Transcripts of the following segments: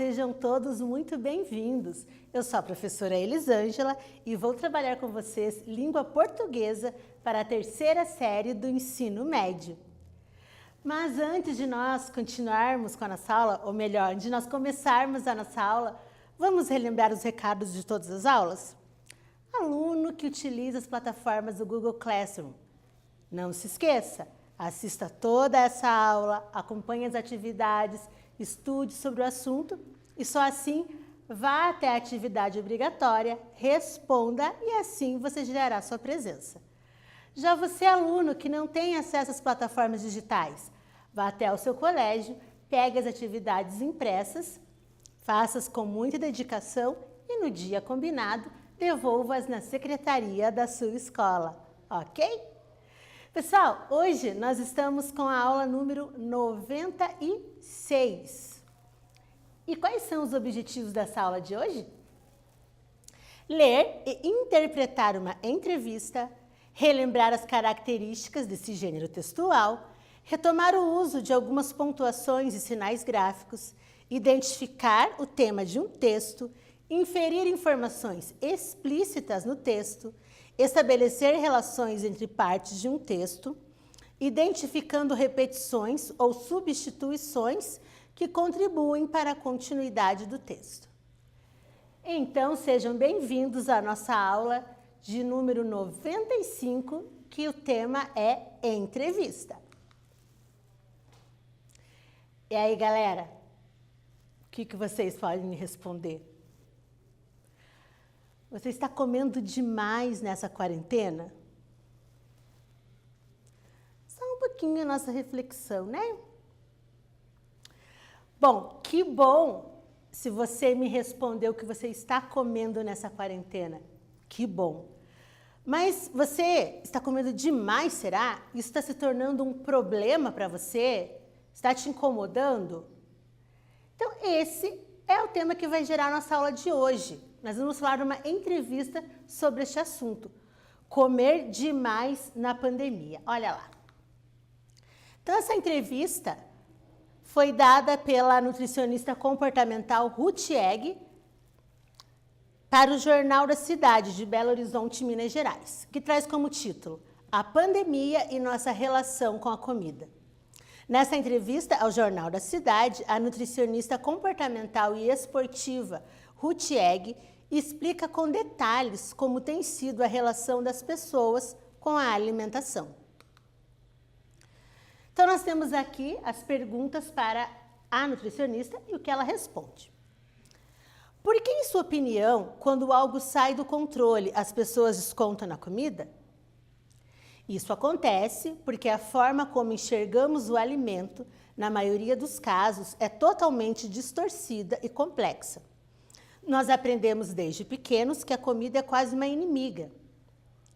sejam todos muito bem-vindos. Eu sou a professora Elisângela e vou trabalhar com vocês língua portuguesa para a terceira série do ensino médio. Mas antes de nós continuarmos com a nossa aula, ou melhor, de nós começarmos a nossa aula, vamos relembrar os recados de todas as aulas? Aluno que utiliza as plataformas do Google Classroom, não se esqueça, assista toda essa aula, acompanhe as atividades, estude sobre o assunto e só assim vá até a atividade obrigatória, responda e assim você gerará sua presença. Já você, aluno que não tem acesso às plataformas digitais, vá até o seu colégio, pegue as atividades impressas, faça-as com muita dedicação e no dia combinado, devolva-as na secretaria da sua escola, ok? Pessoal, hoje nós estamos com a aula número 96. E quais são os objetivos dessa aula de hoje? Ler e interpretar uma entrevista, relembrar as características desse gênero textual, retomar o uso de algumas pontuações e sinais gráficos, identificar o tema de um texto, inferir informações explícitas no texto, estabelecer relações entre partes de um texto, identificando repetições ou substituições que contribuem para a continuidade do texto. Então, sejam bem-vindos à nossa aula de número 95, que o tema é entrevista. E aí, galera, o que vocês podem me responder? Você está comendo demais nessa quarentena? Só um pouquinho a nossa reflexão, né? Bom, que bom se você me respondeu que você está comendo nessa quarentena. Que bom. Mas você está comendo demais, será? Isso está se tornando um problema para você? Está te incomodando? Então, esse é o tema que vai gerar a nossa aula de hoje. Nós vamos falar de uma entrevista sobre este assunto. Comer demais na pandemia. Olha lá. Então, essa entrevista foi dada pela nutricionista comportamental Ruth Egg para o Jornal da Cidade de Belo Horizonte, Minas Gerais, que traz como título A Pandemia e Nossa Relação com a Comida. Nessa entrevista ao Jornal da Cidade, a nutricionista comportamental e esportiva Ruth Egg explica com detalhes como tem sido a relação das pessoas com a alimentação. Então, nós temos aqui as perguntas para a nutricionista e o que ela responde. Por que, em sua opinião, quando algo sai do controle, as pessoas descontam na comida? Isso acontece porque a forma como enxergamos o alimento, na maioria dos casos, é totalmente distorcida e complexa. Nós aprendemos desde pequenos que a comida é quase uma inimiga.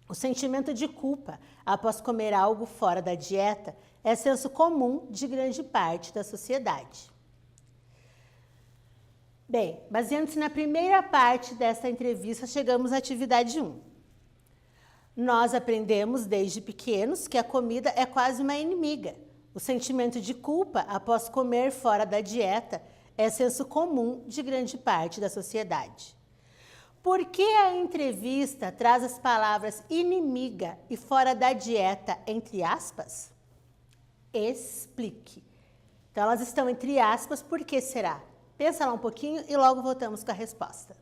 O sentimento de culpa após comer algo fora da dieta é senso comum de grande parte da sociedade. Bem, baseando-se na primeira parte desta entrevista, chegamos à atividade 1. Nós aprendemos desde pequenos que a comida é quase uma inimiga. O sentimento de culpa após comer fora da dieta é senso comum de grande parte da sociedade. Por que a entrevista traz as palavras inimiga e fora da dieta entre aspas? Explique. Então, elas estão entre aspas, por que será? Pensa lá um pouquinho e logo voltamos com a resposta.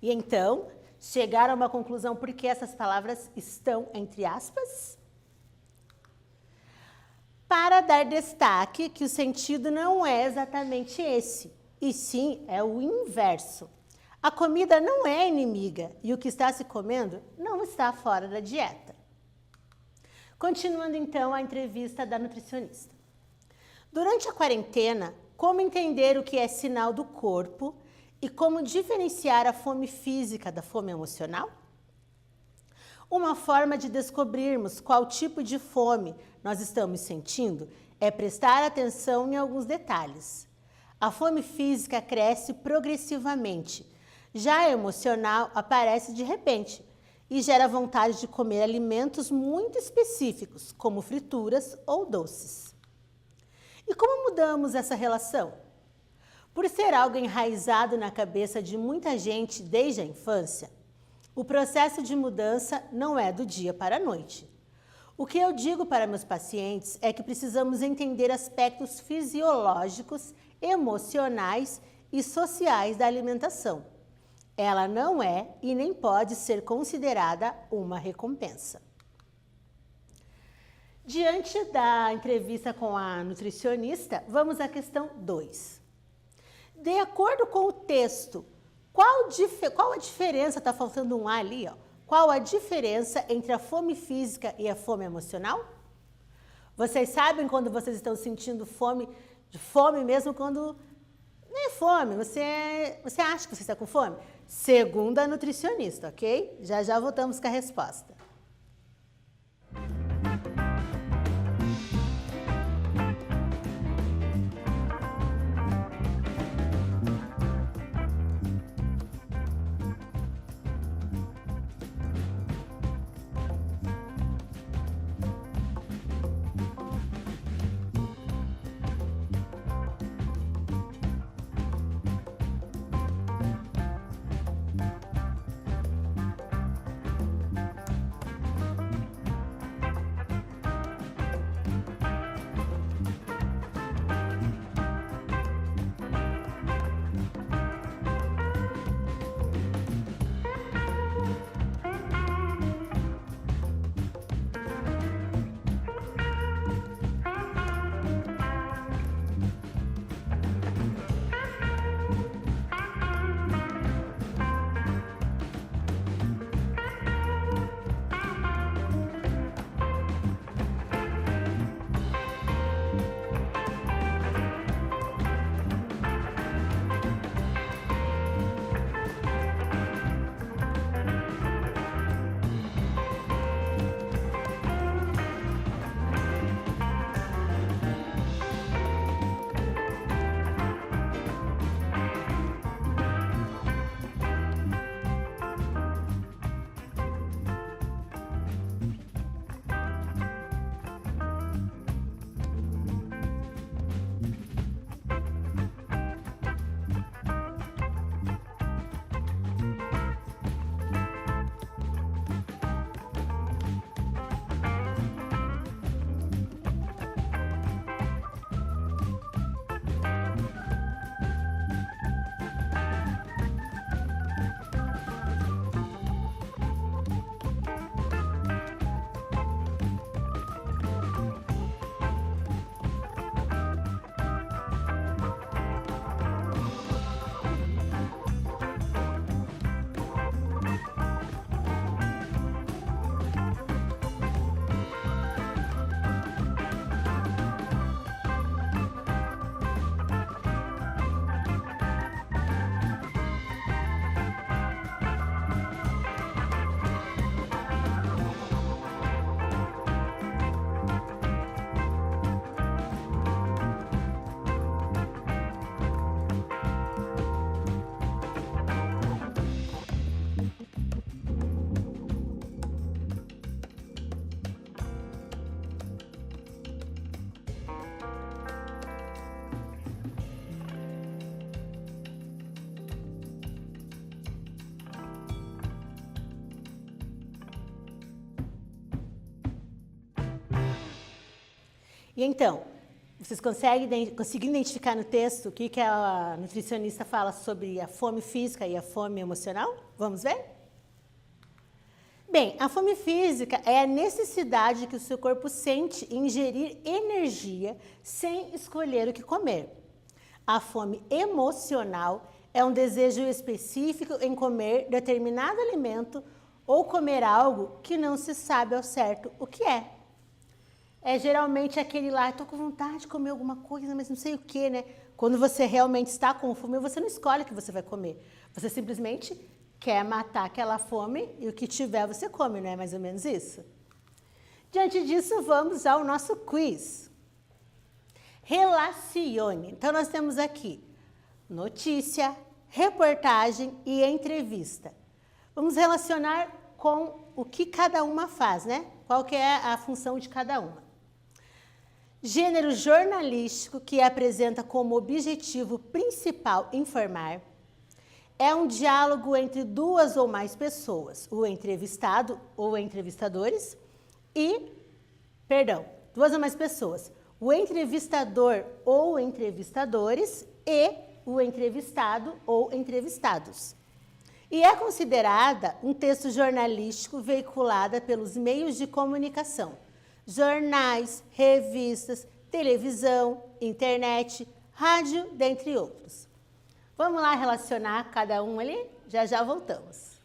E então, chegaram a uma conclusão por que essas palavras estão entre aspas? Para dar destaque que o sentido não é exatamente esse, e sim é o inverso. A comida não é inimiga e o que está se comendo não está fora da dieta. Continuando então a entrevista da nutricionista. Durante a quarentena, como entender o que é sinal do corpo e como diferenciar a fome física da fome emocional? Uma forma de descobrirmos qual tipo de fome nós estamos sentindo é prestar atenção em alguns detalhes. A fome física cresce progressivamente, já a emocional aparece de repente e gera vontade de comer alimentos muito específicos, como frituras ou doces. E como mudamos essa relação? Por ser algo enraizado na cabeça de muita gente desde a infância, o processo de mudança não é do dia para a noite. O que eu digo para meus pacientes é que precisamos entender aspectos fisiológicos, emocionais e sociais da alimentação. Ela não é e nem pode ser considerada uma recompensa. Diante da entrevista com a nutricionista, vamos à questão 2. De acordo com o texto, qual a diferença, está faltando um A ali, ó. Qual a diferença entre a fome física e a fome emocional? Vocês sabem quando vocês estão sentindo fome, de fome mesmo quando não é fome, você acha que você está com fome? Segundo a nutricionista, ok? Já voltamos com a resposta. E então, Vocês conseguem identificar no texto o que a nutricionista fala sobre a fome física e a fome emocional? Vamos ver? Bem, a fome física é a necessidade que o seu corpo sente em ingerir energia sem escolher o que comer. A fome emocional é um desejo específico em comer determinado alimento ou comer algo que não se sabe ao certo o que é. É geralmente aquele lá, estou com vontade de comer alguma coisa, mas não sei o que, né? Quando você realmente está com fome, você não escolhe o que você vai comer. Você simplesmente quer matar aquela fome e o que tiver você come, não é mais ou menos isso? Diante disso, vamos ao nosso quiz. Relacione. Então, nós temos aqui notícia, reportagem e entrevista. Vamos relacionar com o que cada uma faz, né? Qual que é a função de cada uma. Gênero jornalístico que apresenta como objetivo principal informar. É um diálogo entre duas ou mais pessoas, o entrevistado ou entrevistadores duas ou mais pessoas, o entrevistador ou entrevistadores e o entrevistado ou entrevistados. E é considerada um texto jornalístico veiculado pelos meios de comunicação, jornais, revistas, televisão, internet, rádio, dentre outros. Vamos lá relacionar cada um ali? Já já voltamos.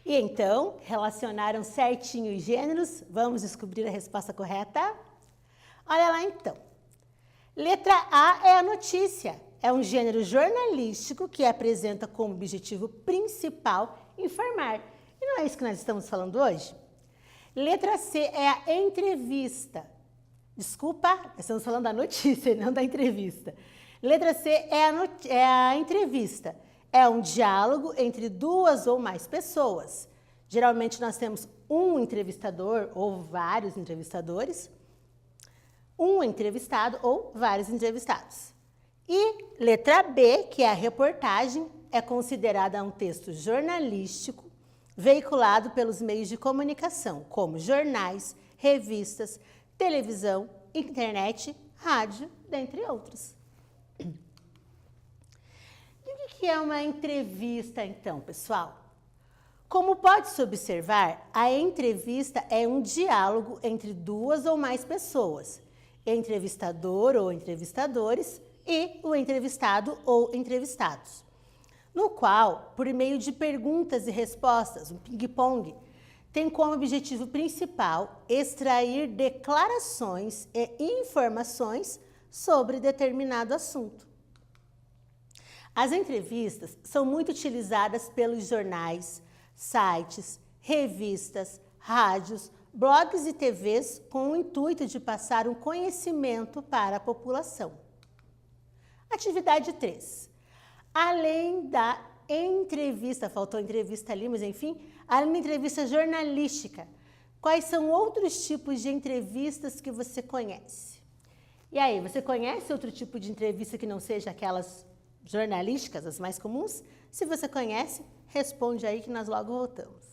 E então, relacionaram certinho os gêneros? Vamos descobrir a resposta correta? Olha lá então. Letra A é a notícia. É um gênero jornalístico que apresenta como objetivo principal informar. E não é isso que nós estamos falando hoje? Letra C é a entrevista. Desculpa, estamos falando da notícia e não da entrevista. Letra C é a entrevista. É um diálogo entre duas ou mais pessoas. Geralmente nós temos um entrevistador ou vários entrevistadores, um entrevistado ou vários entrevistados. E letra B, que é a reportagem, é considerada um texto jornalístico veiculado pelos meios de comunicação, como jornais, revistas, televisão, internet, rádio, dentre outros. E o que é uma entrevista, então, pessoal? Como pode-se observar, a entrevista é um diálogo entre duas ou mais pessoas, entrevistador ou entrevistadores e o entrevistado ou entrevistados, no qual, por meio de perguntas e respostas, um ping-pong, tem como objetivo principal extrair declarações e informações sobre determinado assunto. As entrevistas são muito utilizadas pelos jornais, sites, revistas, rádios, blogs e TVs com o intuito de passar um conhecimento para a população. Atividade 3. Além da entrevista, faltou entrevista ali, mas enfim, além da entrevista jornalística, quais são outros tipos de entrevistas que você conhece? E aí, você conhece outro tipo de entrevista que não seja aquelas jornalísticas, as mais comuns? Se você conhece, responde aí que nós logo voltamos.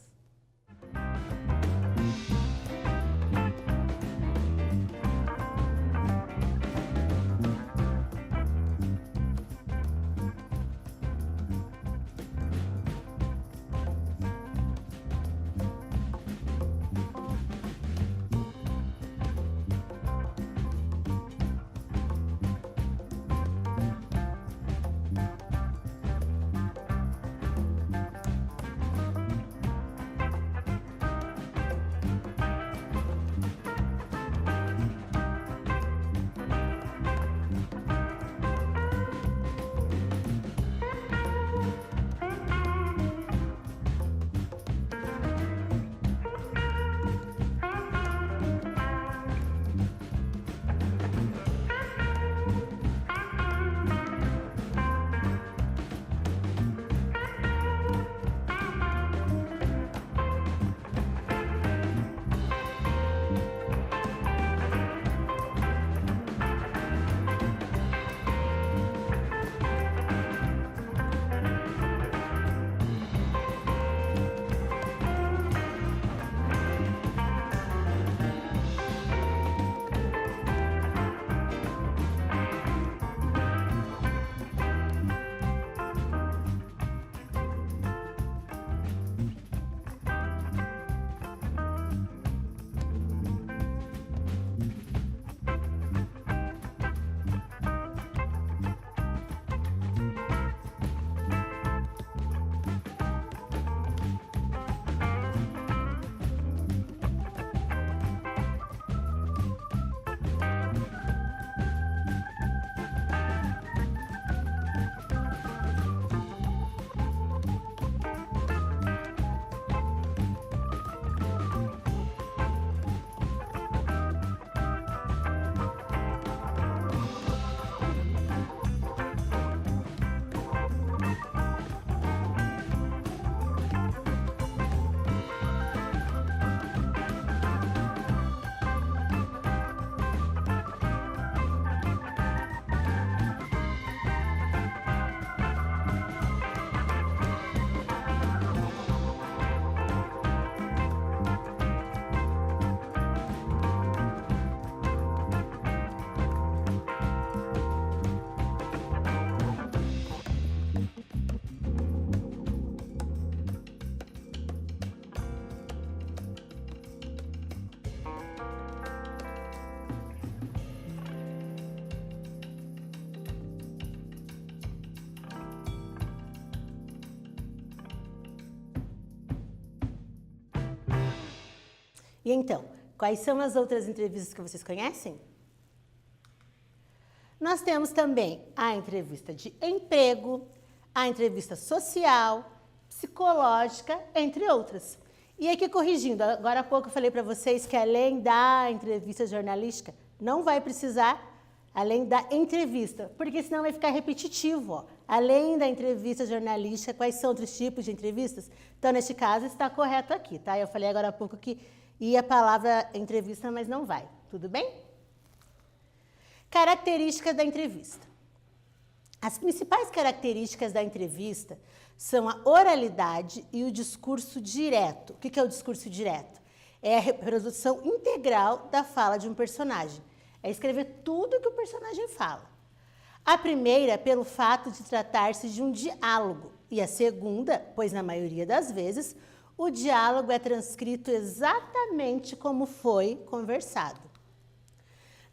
E então, quais são as outras entrevistas que vocês conhecem? Nós temos também a entrevista de emprego, a entrevista social, psicológica, entre outras. E aqui corrigindo, agora há pouco eu falei para vocês que além da entrevista jornalística, Não vai precisar, além da entrevista, porque senão vai ficar repetitivo. Ó. Além da entrevista jornalística, quais são outros tipos de entrevistas? Então, neste caso, está correto aqui, tá? Eu falei agora há pouco que ia a palavra entrevista, mas não vai. Tudo bem? Características da entrevista. As principais características da entrevista são a oralidade e o discurso direto. O que é o discurso direto? É a reprodução integral da fala de um personagem. É escrever tudo que o personagem fala. A primeira, pelo fato de tratar-se de um diálogo. E a segunda, pois na maioria das vezes, o diálogo é transcrito exatamente como foi conversado.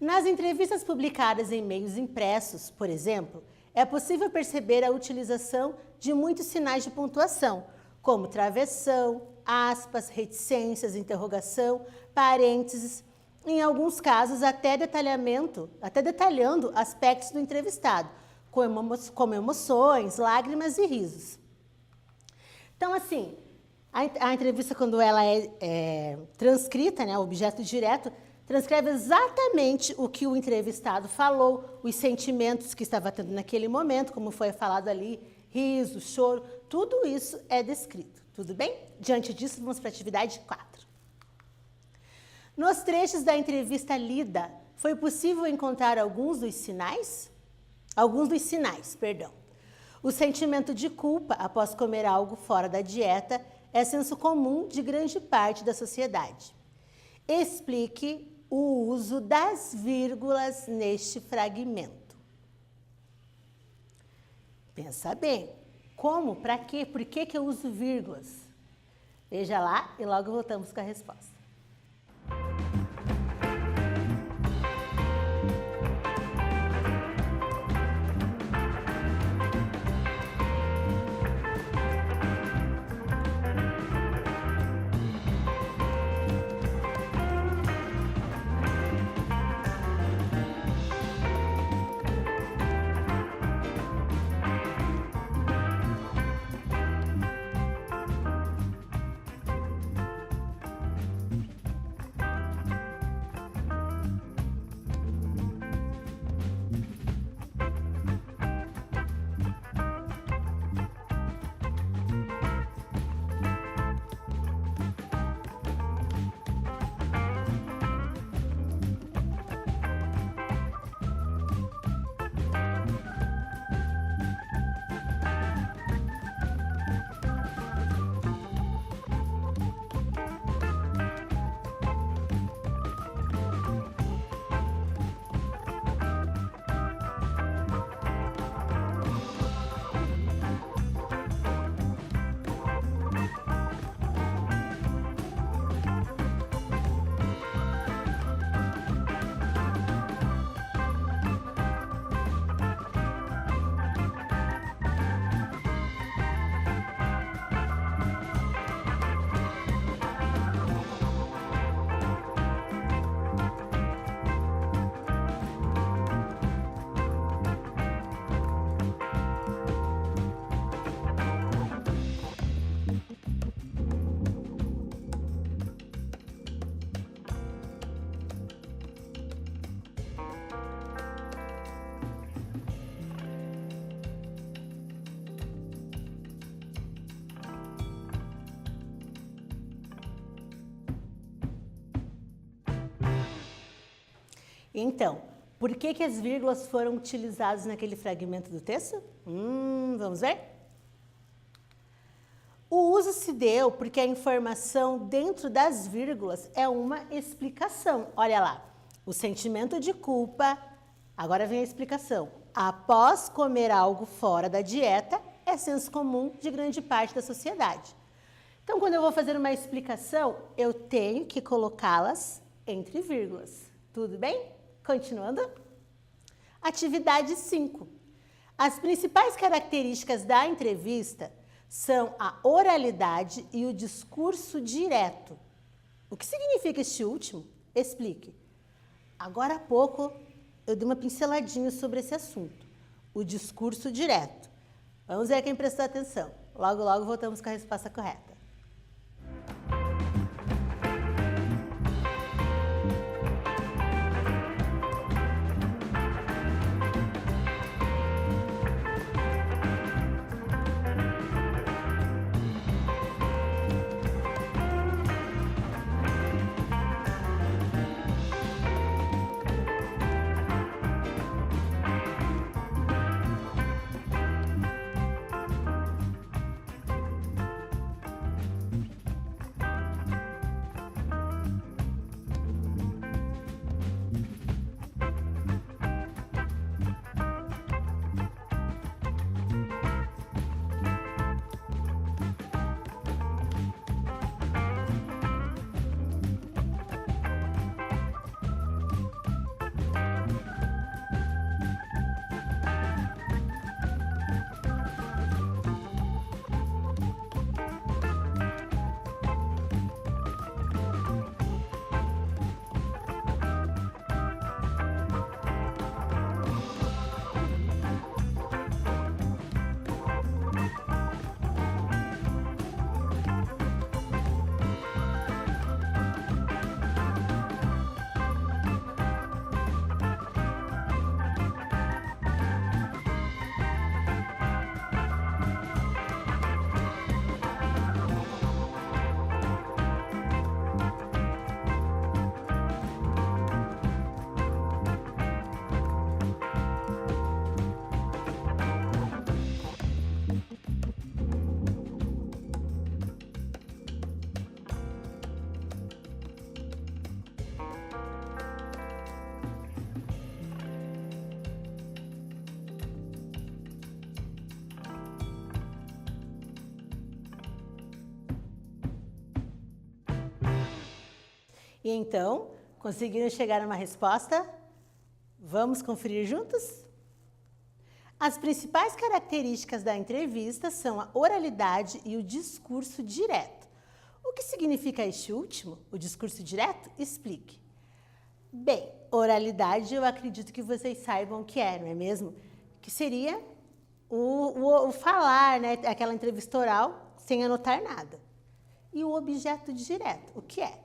Nas entrevistas publicadas em meios impressos, por exemplo, é possível perceber a utilização de muitos sinais de pontuação, como travessão, aspas, reticências, interrogação, parênteses, em alguns casos até detalhando aspectos do entrevistado, como emoções, lágrimas e risos. Então, assim, a entrevista, quando ela é transcrita, né, objeto direto, transcreve exatamente o que o entrevistado falou, os sentimentos que estava tendo naquele momento, como foi falado ali, riso, choro, tudo isso é descrito, tudo bem? Diante disso, vamos para a atividade 4. Nos trechos da entrevista lida, foi possível encontrar alguns dos sinais. O sentimento de culpa após comer algo fora da dieta é senso comum de grande parte da sociedade. Explique o uso das vírgulas neste fragmento. Pensa bem, como, para quê, por que eu uso vírgulas? Veja lá e logo voltamos com a resposta. Então, por que as vírgulas foram utilizadas naquele fragmento do texto? Vamos ver? O uso se deu porque a informação dentro das vírgulas é uma explicação. Olha lá, o sentimento de culpa, agora vem a explicação. Após comer algo fora da dieta, é senso comum de grande parte da sociedade. Então, quando eu vou fazer uma explicação, eu tenho que colocá-las entre vírgulas. Tudo bem? Continuando. Atividade 5. As principais características da entrevista são a oralidade e o discurso direto. O que significa este último? Explique. Agora há pouco eu dei uma pinceladinha sobre esse assunto. O discurso direto. Vamos ver quem prestou atenção. Logo, logo voltamos com a resposta correta. E então, conseguiram chegar a uma resposta? Vamos conferir juntos? As principais características da entrevista são a oralidade e o discurso direto. O que significa este último, o discurso direto? Explique. Bem, oralidade eu acredito que vocês saibam o que é, não é mesmo? Que seria o falar, né? Aquela entrevista oral sem anotar nada. E o objeto direto, o que é?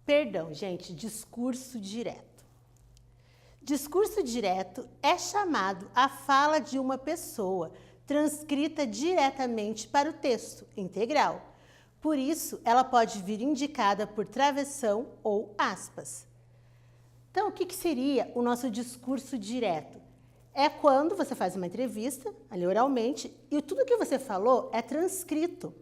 Perdão, gente, discurso direto. Discurso direto é chamado a fala de uma pessoa, transcrita diretamente para o texto integral. Por isso, ela pode vir indicada por travessão ou aspas. Então, o que seria o nosso discurso direto? É quando você faz uma entrevista, ali oralmente, e tudo que você falou é transcrito,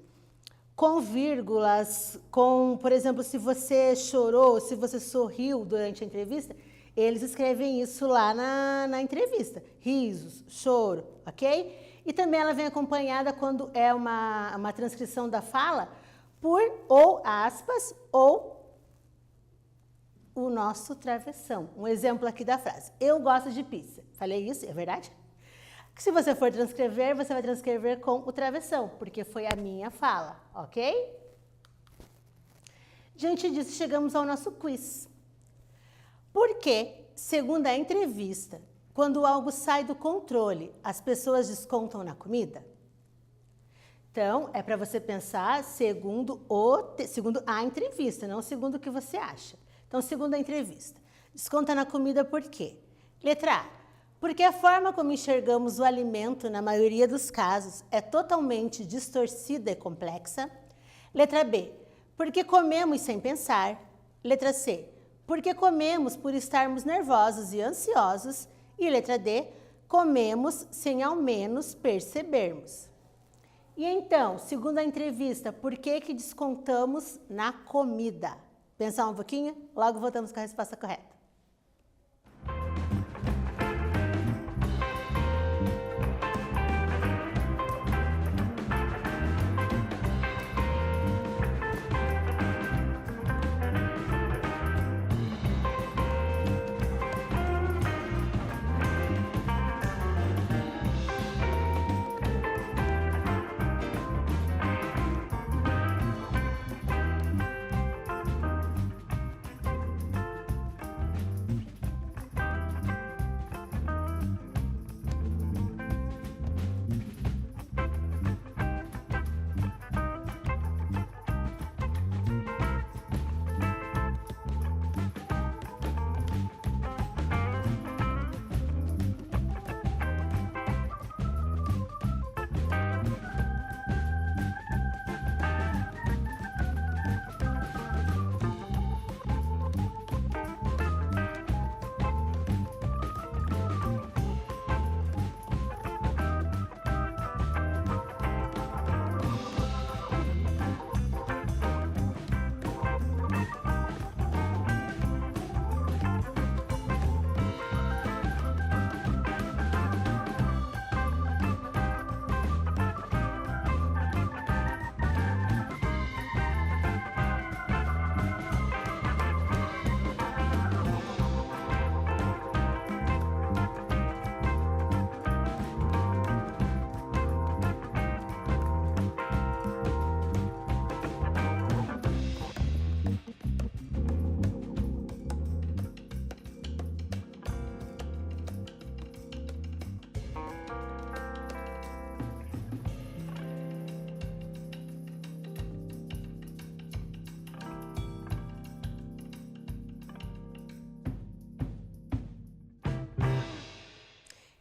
com vírgulas, por exemplo, se você chorou, se você sorriu durante a entrevista, eles escrevem isso lá na entrevista. Risos, choro, ok? E também ela vem acompanhada, quando é uma transcrição da fala, por ou aspas ou o nosso travessão. Um exemplo aqui da frase. Eu gosto de pizza. Falei isso? É verdade? Se você for transcrever, você vai transcrever com o travessão, porque foi a minha fala, ok? Diante disso, chegamos ao nosso quiz. Por que, segundo a entrevista, quando algo sai do controle, as pessoas descontam na comida? Então, é para você pensar segundo a entrevista, não segundo o que você acha. Então, segundo a entrevista, desconta na comida por quê? Letra A. Porque a forma como enxergamos o alimento, na maioria dos casos, é totalmente distorcida e complexa. Letra B. Porque comemos sem pensar. Letra C. Porque comemos por estarmos nervosos e ansiosos. E letra D. Comemos sem ao menos percebermos. E então, segundo a entrevista, por que descontamos na comida? Pensar um pouquinho? Logo voltamos com a resposta correta.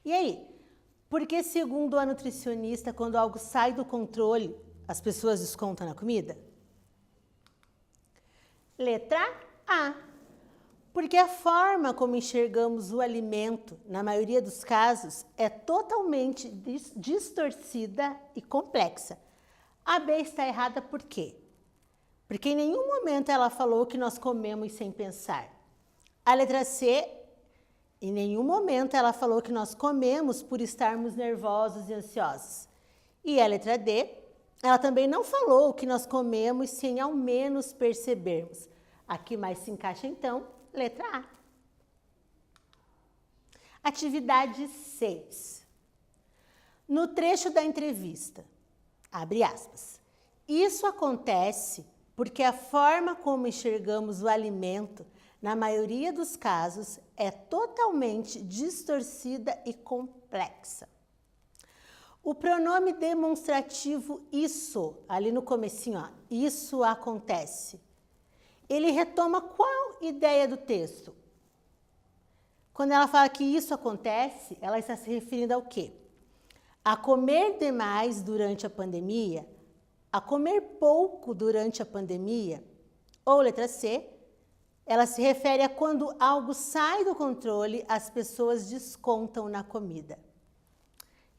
E aí? Por que, segundo a nutricionista, quando algo sai do controle, as pessoas descontam na comida? Letra A. Porque a forma como enxergamos o alimento, na maioria dos casos, é totalmente distorcida e complexa. A B está errada por quê? Porque em nenhum momento ela falou que nós comemos sem pensar. A letra C, em nenhum momento ela falou que nós comemos por estarmos nervosos e ansiosos. E a letra D, Ela também não falou o que nós comemos sem ao menos percebermos. Aqui mais se encaixa então, letra A. Atividade 6. No trecho da entrevista, abre aspas, isso acontece porque a forma como enxergamos o alimento, na maioria dos casos, é totalmente distorcida e complexa. O pronome demonstrativo isso, ali no comecinho, ó, isso acontece. Ele retoma qual ideia do texto? Quando ela fala que isso acontece, ela está se referindo ao quê? A comer demais durante a pandemia, a comer pouco durante a pandemia, ou letra C, ela se refere a quando algo sai do controle, as pessoas descontam na comida.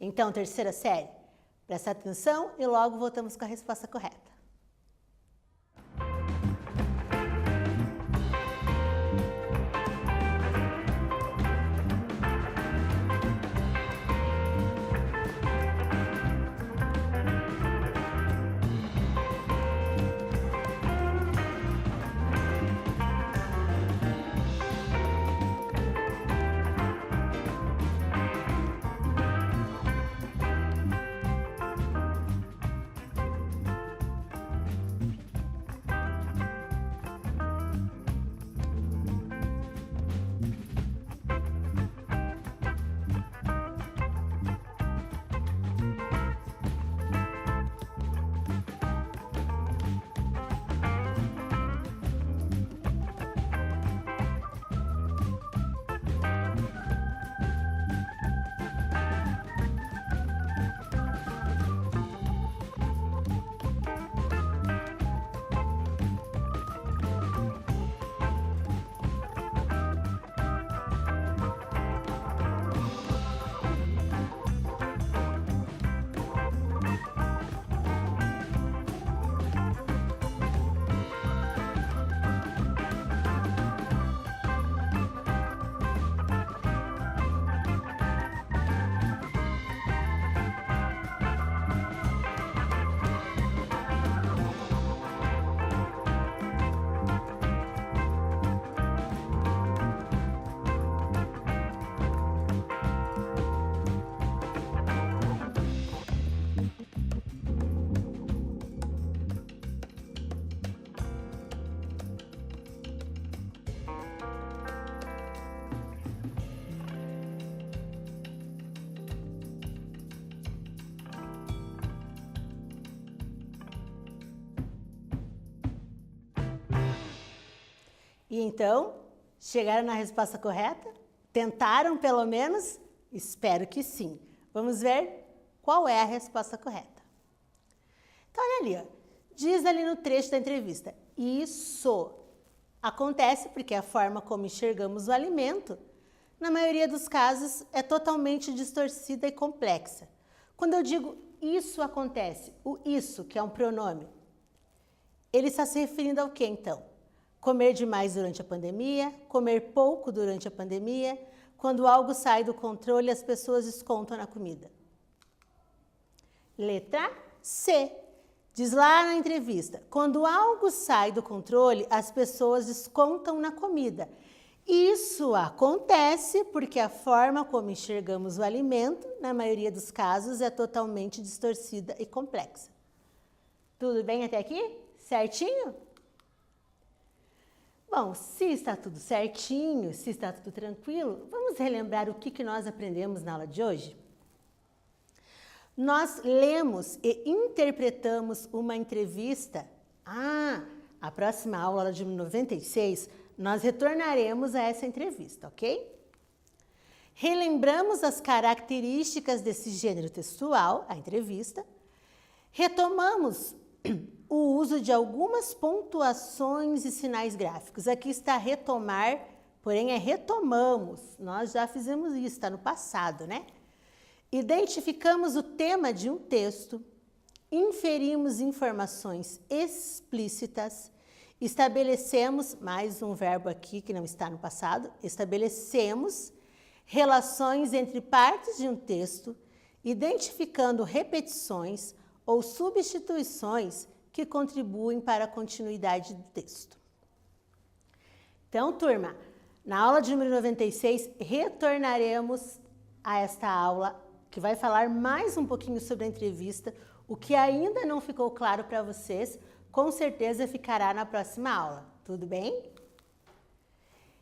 Então, terceira série, presta atenção e logo voltamos com a resposta correta. E então, chegaram na resposta correta? Tentaram pelo menos? Espero que sim. Vamos ver qual é a resposta correta. Então, olha ali, ó. Diz ali no trecho da entrevista, isso acontece porque a forma como enxergamos o alimento, na maioria dos casos, é totalmente distorcida e complexa. Quando eu digo isso acontece, o isso, que é um pronome, ele está se referindo ao que então? Comer demais durante a pandemia, comer pouco durante a pandemia, quando algo sai do controle, as pessoas descontam na comida. Letra C. Diz lá na entrevista, quando algo sai do controle, as pessoas descontam na comida. Isso acontece porque a forma como enxergamos o alimento, na maioria dos casos, é totalmente distorcida e complexa. Tudo bem até aqui? Certinho? Bom, se está tudo certinho, se está tudo tranquilo, vamos relembrar o que nós aprendemos na aula de hoje? Nós lemos e interpretamos uma entrevista. A próxima aula de 96, nós retornaremos a essa entrevista, ok? Relembramos as características desse gênero textual, a entrevista. Retomamos o uso de algumas pontuações e sinais gráficos. Aqui está retomar, porém é retomamos. Nós já fizemos isso, está no passado, né? Identificamos o tema de um texto, inferimos informações explícitas, estabelecemos, mais um verbo aqui que não está no passado, estabelecemos relações entre partes de um texto, identificando repetições ou substituições que contribuem para a continuidade do texto. Então, turma, na aula de número 96, retornaremos a esta aula, que vai falar mais um pouquinho sobre a entrevista. O que ainda não ficou claro para vocês, com certeza ficará na próxima aula, tudo bem?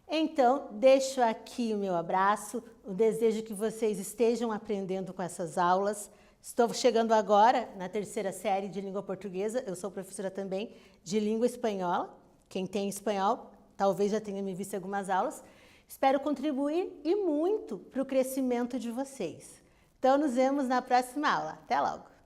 Então, deixo aqui o meu abraço, o desejo que vocês estejam aprendendo com essas aulas. Estou chegando agora na terceira série de língua portuguesa, eu sou professora também de língua espanhola. Quem tem espanhol talvez já tenha me visto em algumas aulas. Espero contribuir e muito para o crescimento de vocês. Então, nos vemos na próxima aula. Até logo!